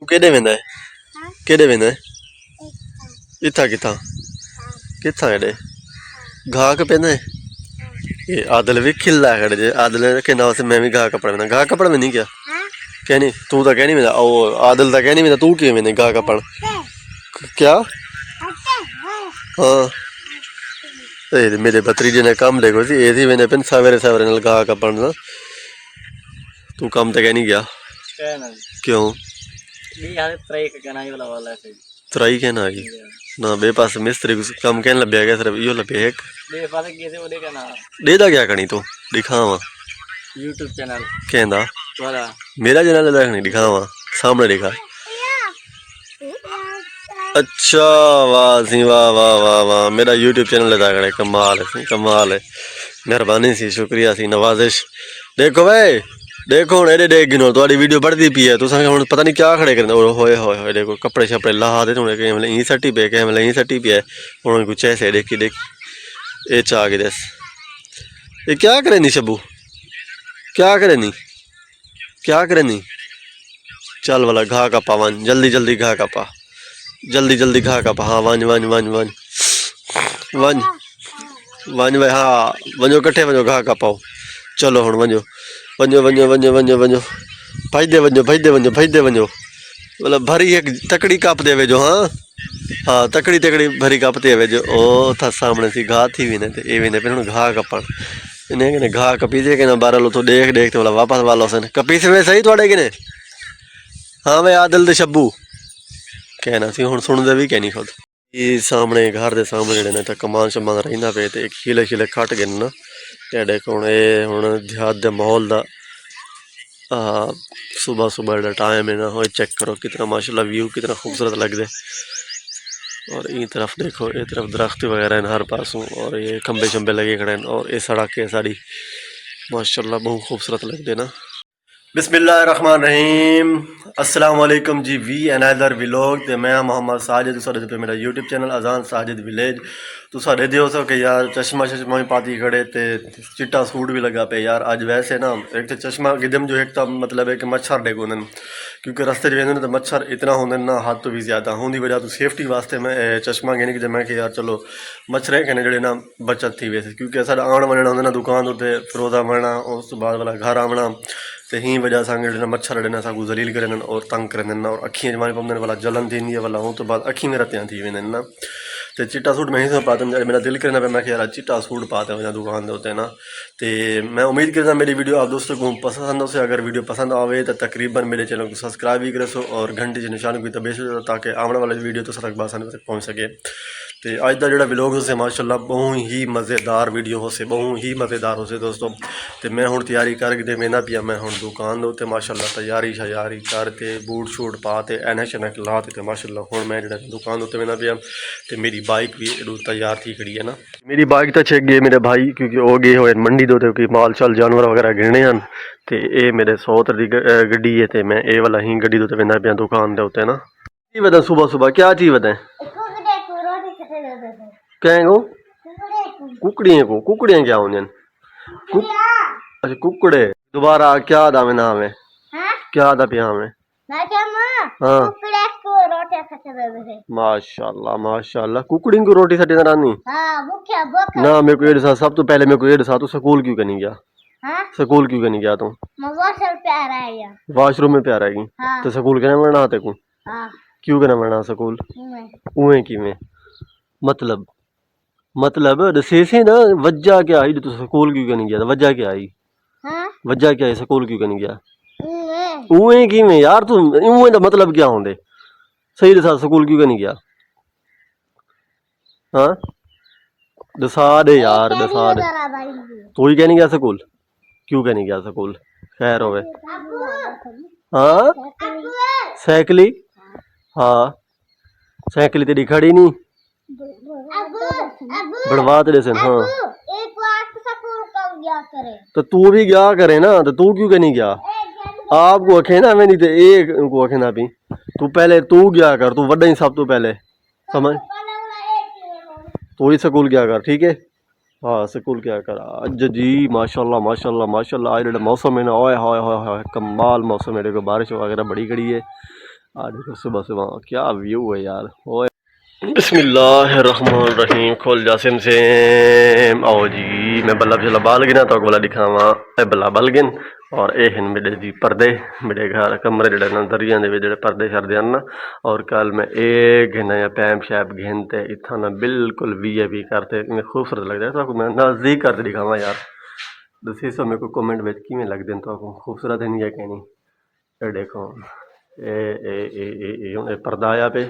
तू केॾे वेंदा केॾे वेंदा इथां किथां किथां हेॾे घाह कपेंदा ये आदिल भी खिल्ला है खड़े जे आदिल कहना वैसे मैं भी घाह कपड़ा में घाह कपड़ा में नहीं क्या कहनी तू तो कहनी में ओ आदिल तो कहनी में तू क्यों में घाह कपड़ क्या हाँ ये मेरे भतीजे ने काम देखो सी ये मैंने पिन सवेरे सवेरे नाल घाह कपड़ ना तू काम तो कहनी गया क्यों त्राई कहना आई ना बे पास मिस्त्री कम कहने लग गया सिर्फ यो लगे एक दे दा क्या करनी तू दिखावा YouTube चैनल कहना वाला मेरा चैनल देखनी दिखावा सामने दिखा अच्छा वाह सी वाह वाह वाह वाह मेरा YouTube चैनल लगा करे कमाल है मेहरबानी सी शुक्रिया सी नवाजिश देखो भाई देखो हूँ एडे देख गिनो थोड़ी वीडियो बढ़ती पी है तुम हूँ पता नहीं क्या खड़े करते होए होए होए देखो कपड़े शपड़े ला दे थोड़े कहीं मतलब यहीं सट्टी पे कहीं मतलब यहीं सट्टी पे है उन्होंने कुछ ऐसे देखी देख ये चाह के दस ये क्या करे नी शबू क्या करे नी क्या करे नी चल वाला घाह का पा वन जल्दी जल्दी घाह का पा जल्दी जल्दी घाह का पा हाँ one one one one one one भाई हाँ वनो कट्ठे वनो घाह का पाओ चलो हूँ वनो वनो वनो वनो वनो वनो भजदे वनो भजदे वनो भजदे वनो मतलब भरी एक तकड़ी कप दे वेजो हाँ हाँ तकड़ी तकड़ी भरी कप दे वेजो ओ था सामने सी घाह थी भी ने ये भी ने पे घाह कपड़ इन्हें कि घाह कपीजे के ना बारह लो तो देख देख तो वापस वालो से कपीस में सही थोड़े कि ने हाँ भाई आदिल ते शब्बू कहना सी हुण सुनदे भी कहनी खुद ये सामने घर के सामने जेडे ने कमान शमान रहिंदा पे ते खिले खिले खट गए ना एडे हुण हुण देहात दे माहौल दा सुबह सुबह जो टाइम है ना वो चेक करो कितना माशाल्लाह व्यू कितना खूबसूरत लगते और ये तरफ देखो ये तरफ दरख्त वगैरह हैं हर पासों और ये खंबे शंबे लगे खड़े हैं और ये सड़क है सारी माशाल्लाह बहुत खूबसूरत लगते ना बिस्मिल्लाहिर्रहमानिर्रहीम अस्सलाम वालेकुम जी वी अनदर व्लॉग ते मैं मोहम्मद साजिद साडे पे मेरा यूट्यूब चैनल अजान साजिद विलेज तो साढ़े दियो सो कि यार चश्मा शश्मा भी पाती खड़े ते चिट्टा सूट भी लगा पे यार अज वैसे ना एक तो चश्मा गिदम जो एक तो मतलब है कि मच्छर डेग होंगे क्योंकि रस्ते वेंदे तो मच्छर इतना होंगे ना हद तो भी ज़्यादा होंगी वजह तो सेफ्टी वास्ते मैं चश्मा गिनी कि मैं कि यार चलो मच्छर कने जड़े ना बचत थी वैसे क्योंकि असा आन वनना होंगे ना दुकान उत्ते फिरोजा वनना उस बाद वाला घर आवना तो ही वजह से मच्छर जड़े असा जलील करें और तंग करें और अखियाँ जमाने पवंदे वाला जलन थी वाला उस तो बाद अखी मेरा त्यान थी वेंदे ना तो चिट्टा सूट मैं ही तो पाता मेरा दिल करना पे मैं यार चिट्टा सूट पाते वजह दुकान के उत्ते ना तो मैं उम्मीद करता मेरी वीडियो आप दोस्तों को पसंद हो से अगर वीडियो पसंद आवे तो तकरीबन मेरे चैनल को सब्सक्राइब भी करो और घंटे के निशान को दबे ताकि आने वाले वीडियो तो तक आसानी तक पहुँच सके तो अज का जो व्लॉग हो से माशाल्लाह बहुत ही मज़ेदार वीडियो हो से बहुत ही मज़ेदार हो से दोस्तों तो मैं हूँ तैयारी करके वेंदा पिया मैं हूँ दुकान उत्ते माशाल्लाह तैयारी शयारी करते बूट शूट पा के ऐनक शनक ला के माशाल्लाह हूँ मैं जो दुकान उत्ते वेंदा पिया तो मेरी बाइक भी तैयार थी खड़ी है ना मेरी बाइक तो छेक गए मेरे भाई क्योंकि वो गए हुए मंडी दो कि माल शाल जानवर वगैरह गिरने हैं तो ये मेरे सौत्र की गड्डी है तो मैं ये वाला ही गड्डी उत्ते वेंदा पिया दुकान के उत्ते ना की बताएं सुबह सुबह क्या चीज़ बताएं कहेंगो कुकड़ियाँ क्या होंगे अच्छा कुकड़े दोबारा क्या था में नाम है क्या था पिया में हाँ माशाल्लाह माशाल्लाह कुकड़ी को रोटी सटी रानी ना मेरे को ये सब तो पहले मेरे को ये तू स्कूल क्यों नहीं गया स्कूल क्यों नहीं गया तू वॉशरूम में प्यार आएगी तो स्कूल कहना मरना आते को क्यों कहना मरना स्कूल उवें किवें मतलब दसेसे ना वजह क्या आई तू स्कूल क्यों नहीं गया वजह क्या आई वजह क्या है स्कूल क्यों नहीं गया उवें किवें यार तू उवें दा मतलब क्या होंदे सही दसा स्कूल क्यों नहीं गया हाँ दसा दे यार दसा दे तू ही कह नहीं गया स्कूल क्यों कह नहीं गया स्कूल खैर होवे हाँ साइकिली हाँ साइकिल तेरी खड़ी नहीं बढ़वा तेरे से हाँ तो तू भी गया करे ना तो तू क्यों नहीं गया आपको अखे ना मैं नहीं तो एक को अखे ना भी तू पहले तू गया कर तू वड्डा ही सब तो पहले समझ तू ही स्कूल गया कर ठीक है हाँ स्कूल क्या कर अज जी माशाल्लाह माशाल्लाह माशाल्लाह आज जो मौसम है ना ओए होए होए होए कमाल मौसम है देखो बारिश वगैरह बड़ी खड़ी है आज देखो सुबह सुबह क्या व्यू है यार। ओए बिस्मिल्लाहिर्रहमानिर्रहीम। खोल जासिम से आओ जी मैं बल्ला चला बाल गिना तो बोला दिखावा ए बल्ला बल गिन और ए हिन मेरे जी पर्दे मेरे घर कमरे जेड़े ना दरिया दे जेड़े पर्दे छड़दे हैं ना। और कल मैं ए गिना या पैम शैप घिनते इतना ना बिल्कुल वी करते मैं खूबसूरत लग रहा है तो मैं नज़दीक करके दिखावा यार। दसी सौ मेरे को कमेंट में किमें लगते हैं तो खूबसूरत है नहीं है कहनी। ये देखो ये पर्दा आया पे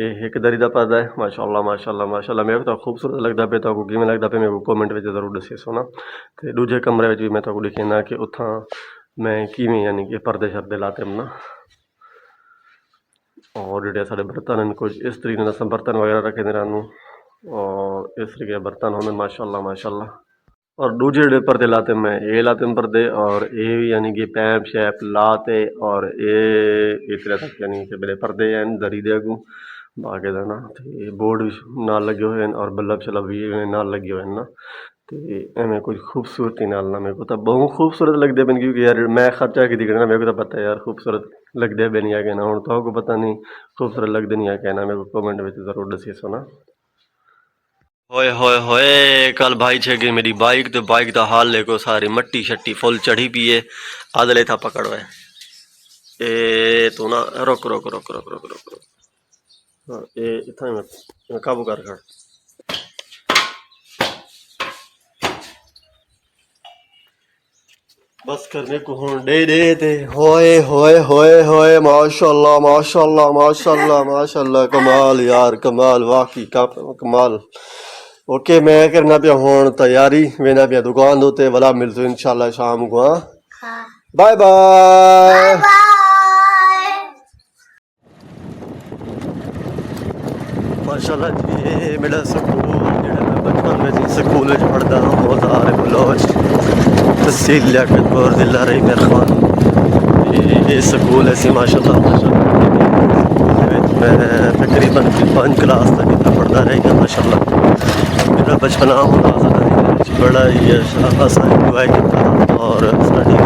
ये एक दरी का पर्दा है माशाल्लाह माशाल्लाह माशाल्लाह मेरे को तो खूबसूरत लगता पे तो किमें लगता पे मेरे को कमेंट में जरूर दसी सो ना। तो दूजे कमरे में भी मैं तो दिखेना कि उतना मैं किमें यानी कि पर्दे शर्दे लाते ना। और जेडे साढ़े बर्तन हैं कुछ इस तरीके से बर्तन वगैरह रखे दे रानू और इस तरीके बर्तन होने माशाल्लाह माशाल्लाह। और दूजे जेडे पर्दे लाते मैं ये लाते हैं पर्दे और ये भी यानी कि पैप शैप लाते और ये इतने तक यानी कि मेरे पर्दे हैं दरी दे अगू बागे दा ना। ते बोर्ड भी नाल लगे हुए हैं और बल्ब शलब भी नाल लगे हुए हैं ना। तो एवं कुछ खूबसूरती नाल ना मेरे को तो बहुत खूबसूरत लगते हैं क्योंकि यार मैं खर्चा की दिखना मेरे को तो पता है यार खूबसूरत लगते भी नहीं है कहना हूँ तो आपको पता नहीं खूबसूरत लगते नहीं है कहना मेरे को कमेंट में जरूर दसी सो ना। होए कल भाई छे गई मेरी बाइक तो हाल लेको सारी मट्टी शट्टी फुल चढ़ी पी है आदले था पकड़ है ए तू ना रुक रुक रुक रुक रुक रुक रुक हाँ ये इतना ही मैं काबू कर खड़ बस करने को हूँ दे दे ते होए माशाल्लाह माशाल्लाह माशाल्लाह माशाल्लाह कमाल यार कमाल वाकई कमाल। ओके मैं करना पिया हूँ तैयारी वेना पिया दुकान दोते वाला मिलते इंशाल्लाह शाम को। हाँ बाय बाय। माशाल्लाह जी ये मेरा स्कूल जेड़ा मैं बचपन में जी स्कूल में पढ़दा औजार बलोच तहसील लियाकतपुर जिला रही मेरे खान ये स्कूल है सी माशाल्लाह मैं तकरीबन 5 क्लास तक पढ़ता रहेगा माशाल्लाह। मेरा बचपना बड़ा ही आसान इंजॉय करता और स्टडी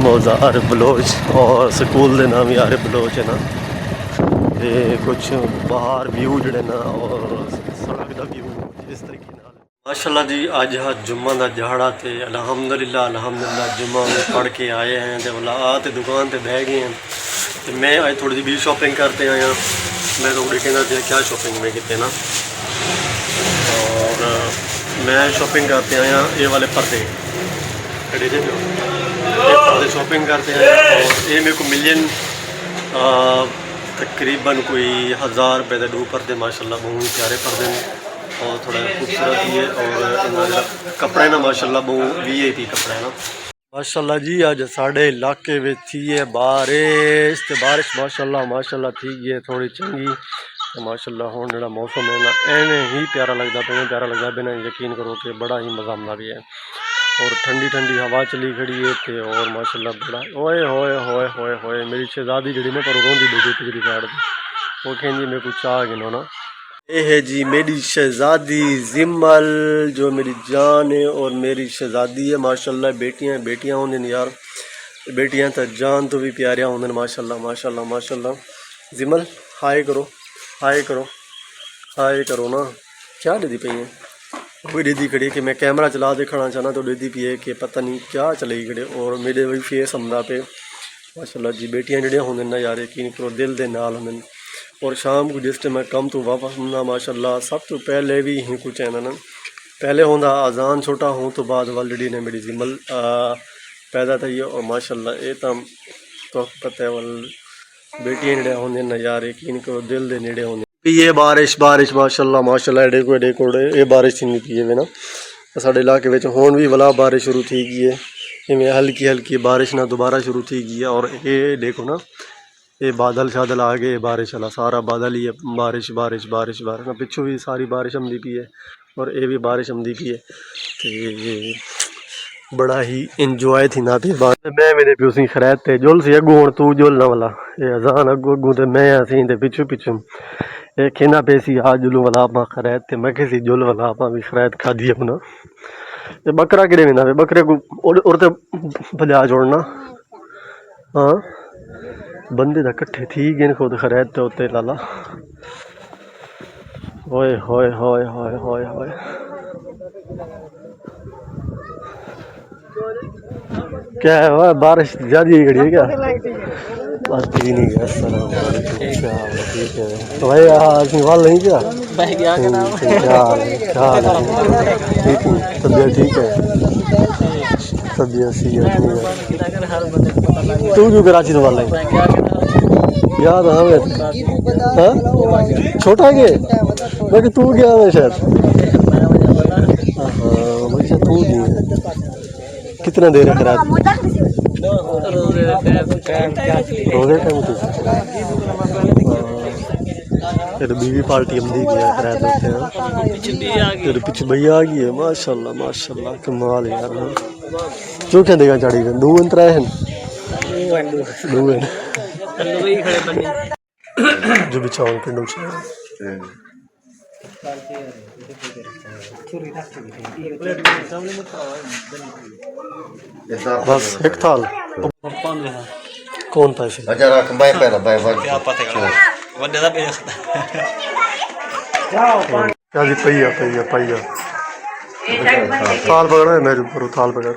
मौजार बलोच और स्कूल के नाम यार बलोच है ना। ये कुछ बाहर व्यू जड़े ना और सड़क का व्यू इस तरीके माशाल्लाह जी। अज जुम्मा का दिहाड़ा थे अल्हम्दुलिल्लाह जुम्मा पढ़ के आए हैं तो बोला तो दुकान पे बह गए हैं तो मैं आज थोड़ी सी भी शॉपिंग करते आया। मैं थोड़ी कहना था क्या शॉपिंग में कितने ना और मैं शॉपिंग करते आया ये वाले पर्दे खड़े थे ये पर्दे शॉपिंग करते आया और ये मेरे को मिलियन तकरीबन कोई 1000 रुपये के 2 पर्दे माशाल्लाह बहुत प्यारे पर्दे हैं और थोड़ा खूबसूरत ही है और कपड़े ना माशाल्लाह बहुत VIP कपड़ा है ना माशाल्लाह जी। अज साढ़े इलाके में थी है बारिश तो बारिश माशाल्लाह माशाल्लाह थी है थोड़ी चंगी तो माशाल्लाह हूँ जो मौसम है ना एवं ही प्यारा लगता प्यारा लगता बिना यकीन करो कि बड़ा ही मज़ा आता भी है और ठंडी ठंडी हवा चली खड़ी है तो और माशाल्लाह बड़ा ओए मेरी शहजादी जी ने पर रोंदी बेटी पिछली साइड वो कहती मेरे को चाह गिनो ना। ये है जी मेरी शहजादी जिमल जो मेरी जान है और मेरी शहजादी है माशाल्लाह। बेटियां बेटियां होंगे यार बेटियां तो जान तो भी प्यारियां होंगे माशाल्लाह माशाल्लाह माशाल्लाह। जिमल हाय करो हाय करो ना क्या दीदी पी है कोई दीदी खड़ी कि मैं कैमरा चला दिखाना चाहना तो दीदी पी है कि पता नहीं क्या चलेगी खड़े और मेरे भी फेस हमदा पे माशाल्लाह जी। बेटियां जड़ियाँ होंगे ना यार यकीन करो दिल दे नाल होंगे और शाम को जिस टाइम मैं कम तो वापस होना माशाल्लाह सब तो पहले भी ही कुछ है ना पहले होंदा अजान छोटा हूँ तो बाद वाल जड़ी ने मेरी जिमल पैदा थी और माशाल्लाह ये तो पता है वाल बेटियां जड़ियाँ होंगे ना यार यकीन करो दिल दे नेड़े होंगे। ये बारिश माशाल्लाह माशाल्लाह एडे को ये बारिश नहीं पी है ना साढ़े इलाके में हुण भी वाला बारिश शुरू थी गई है इवें हल्की हल्की बारिश ना दोबारा शुरू थी गई है और ये देखो ना ये बादल शादल आ गए बारिश वाला सारा बादल ही है बारिश बारिश बारिश बारिश ना पिछू भी सारी बारिश आमदी पी है और ये भी बारिश आमदी पी है तो बड़ा ही इंजॉय थी ना मैं मेरे प्यो सी खरैत ते जुल सी अगू हूँ तू जुलना वाला ये अजान अगू अगू तो मैं असी ते पिछू पिछू ये कहना पे सी आ जुलू वाला आप खरैत ते मैं किसी जुल वाला आप भी खरैत खाधी अपना ये बकरा किड़े ना बकरे को और ते भजा छोड़ना। हाँ बंदे दा कट्ठे थी गए खुद खरैत ते उत्ते लाला ओए होए होए होए होए होए क्या है वह बारिश ज्यादा ही घड़ी है क्या बस तीन ही गया अस्सलाम वालेकुम क्या हाल है ठीक है तो भाई आज वाल नहीं क्या बह गया के नाम क्या हाल है ठीक हूँ तबीयत ठीक है तबीयत सी है हर बंदे को पता लग तू क्यों कराची तो वाल नहीं बह गया के नाम याद हमें हाँ छोटा के मैं कि तू गया मैं शायद हाँ भाई शायद तू नहीं है कितना देर है खराब हो गया टाइम तो तेरे बीवी पार्टी हम दी गया खराब होते हैं तेरे पीछे भैया आ गई है माशाल्लाह कमाल है यार जो क्या देगा चाड़ी का दो अंतरा है दो है जो बिछाओ पिंडों से बस एक थाल कौन था इसे अच्छा रख मैं पहला मैं क्या पता वड्डे दा बेख क्या जी पहिया थाल पकड़ मैं ऊपर थाल पकड़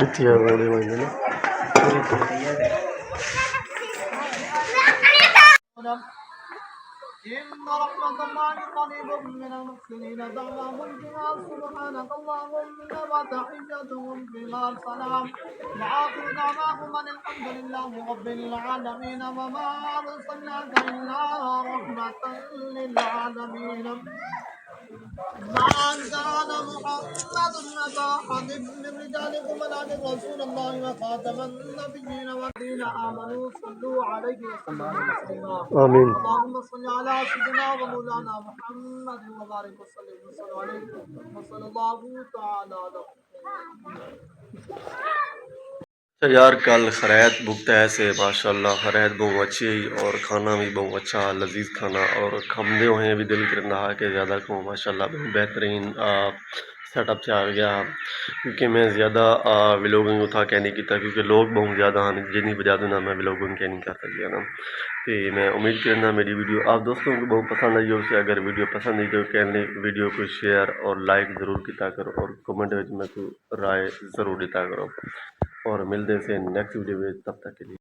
इतनी बड़े महीने ना إن رحمة الله قريب من المحسنين دعواهم فيها سبحانك اللهم وتحيتهم فيها السلام وآخر دعواهم أن الحمد لله رب العالمين وما أرسلناك إلا رحمة للعالمين ما كان محمد أبا أحد من رجالكم ولكن رسول الله وخاتم النبيين والذين آمنوا صلوا عليه وسلموا تسليما آمين اللهم صل على سيدنا ومولانا محمد وبارك وسلم عليه وصلى الله تعالى على तो यार कल खैरत भुगता है से माशाल्लाह खैरत बहुत अच्छी और खाना भी बहुत अच्छा लजीज खाना और खमदे हुए भी दिल कर रहा कि ज़्यादा खाऊँ माशाल्लाह बहुत बेहतरीन सेटअप से आ गया क्योंकि मैं ज़्यादा व्लॉगिंग उठा के नहीं किया क्योंकि लोग बहुत ज़्यादा हैं जिन्नी बजा दूँ ना मैं व्लॉगिंग के नहीं कर सकता ना तो मैं उम्मीद करना मेरी वीडियो आप दोस्तों को बहुत पसंद आई हो अगर वीडियो पसंद आई तो कहने वीडियो को शेयर और लाइक ज़रूर किया करो और कमेंट में मैं राय ज़रूर देता करो और मिलते से नेक्स्ट वीडियो में तब तक के लिए